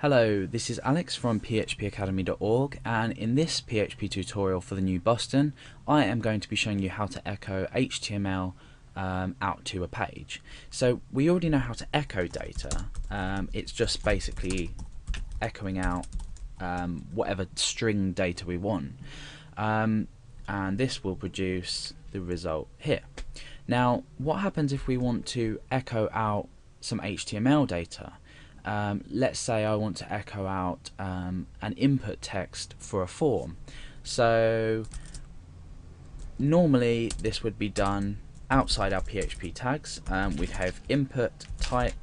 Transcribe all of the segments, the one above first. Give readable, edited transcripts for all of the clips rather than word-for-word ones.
Hello, this is Alex from phpacademy.org, and in this PHP tutorial for the new Boston, I am going to be showing you how to echo HTML out to a page. So we already know how to echo data. It's just basically echoing out whatever string data we want, and this will produce the result here. Now, what happens if we want to echo out some HTML data? Let's say I want to echo out an input text for a form. So normally this would be done outside our PHP tags. We'd have input type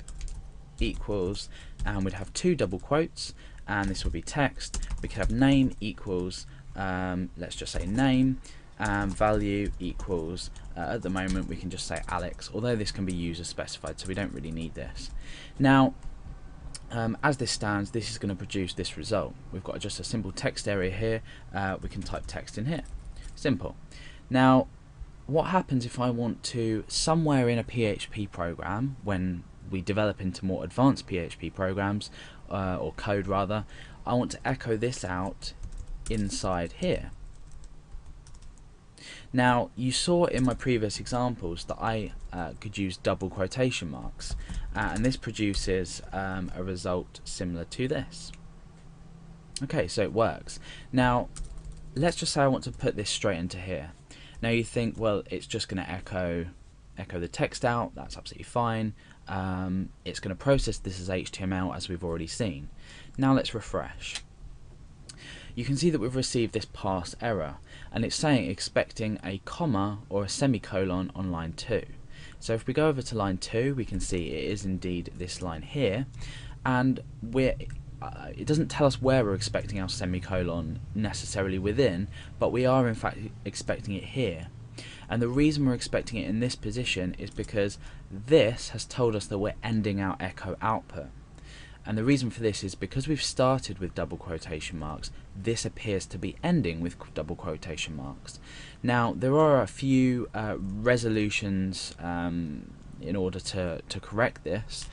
equals, and we'd have two double quotes, and this would be text. We could have name equals, let's just say name, and value equals, at the moment we can just say Alex, although this can be user specified, so we don't really need this. Now, as this stands, this is going to produce this result. We've got just a simple text area here. We can type text in here. Simple. Now, what happens if I want to, somewhere in a PHP program, when we develop into more advanced PHP programs, or code rather, I want to echo this out inside here. Now, you saw in my previous examples that I could use double quotation marks, and this produces a result similar to this. Okay, so it works. Now, let's just say I want to put this straight into here. Now you think, well, it's just going to echo the text out. That's absolutely fine. It's going to process this as HTML, as we've already seen. Now let's refresh. You can see that we've received this parse error, and it's saying expecting a comma or a semicolon on line 2. So if we go over to line 2, we can see it is indeed this line here, and it doesn't tell us where we're expecting our semicolon necessarily within, but we are in fact expecting it here. And the reason we're expecting it in this position is because this has told us that we're ending our echo output. And the reason for this is because we've started with double quotation marks, this appears to be ending with double quotation marks. Now, there are a few resolutions in order to correct this.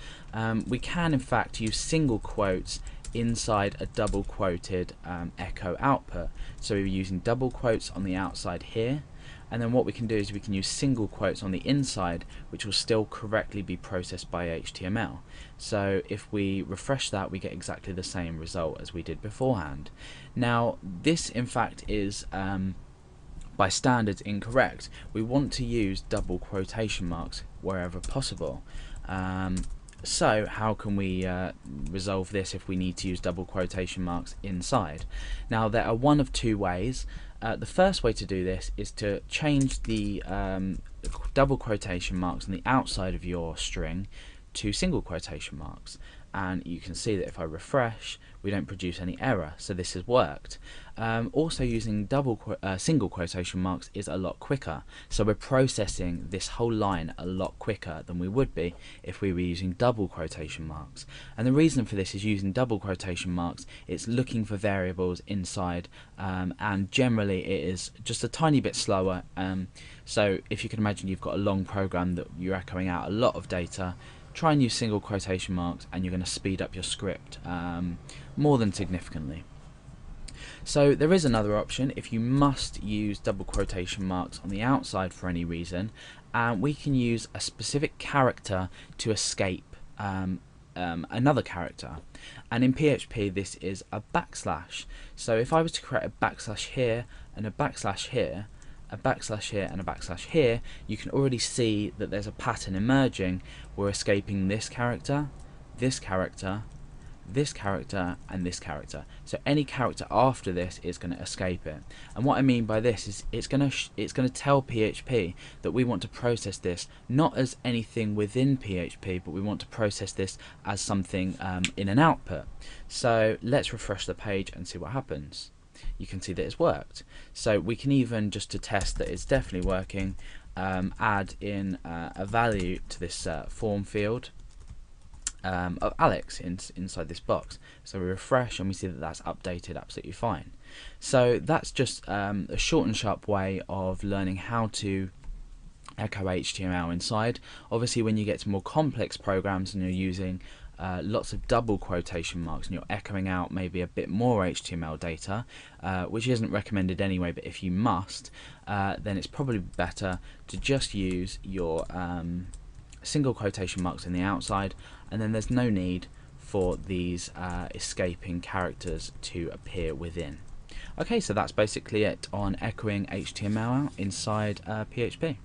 We can in fact use single quotes inside a double quoted echo output. So we're using double quotes on the outside here, and then what we can do is we can use single quotes on the inside, which will still correctly be processed by HTML. So if we refresh that, we get exactly the same result as we did beforehand. Now, this in fact is by standards incorrect. We want to use double quotation marks wherever possible. So how can we resolve this if we need to use double quotation marks inside? Now, there are one of two ways. The first way to do this is to change the double quotation marks on the outside of your string to single quotation marks, and you can see that if I refresh, we don't produce any error, so this has worked. Also, using single quotation marks is a lot quicker, so we're processing this whole line a lot quicker than we would be if we were using double quotation marks. And the reason for this is, using double quotation marks, it's looking for variables inside, and generally it is just a tiny bit slower. So if you can imagine you've got a long program that you're echoing out a lot of data, try and use single quotation marks and you're going to speed up your script more than significantly. So there is another option if you must use double quotation marks on the outside for any reason, and we can use a specific character to escape another character, and in PHP this is a backslash. So if I was to create a backslash here and a backslash here, a backslash here and a backslash here, you can already see that there's a pattern emerging. We're escaping this character, this character, this character, and this character. So any character after this is going to escape it. And what I mean by this is it's going to tell PHP that we want to process this not as anything within PHP, but we want to process this as something in an output. So let's refresh the page and see what happens. You can see that it's worked. So we can even, just to test that it's definitely working, add in a value to this form field of Alex inside this box. So we refresh and we see that that's updated absolutely fine. So that's just a short and sharp way of learning how to echo HTML inside. Obviously, when you get to more complex programs and you're using lots of double quotation marks and you're echoing out maybe a bit more HTML data, which isn't recommended anyway, but if you must, then it's probably better to just use your single quotation marks in the outside, and then there's no need for these escaping characters to appear within. Okay, so that's basically it on echoing HTML out inside PHP.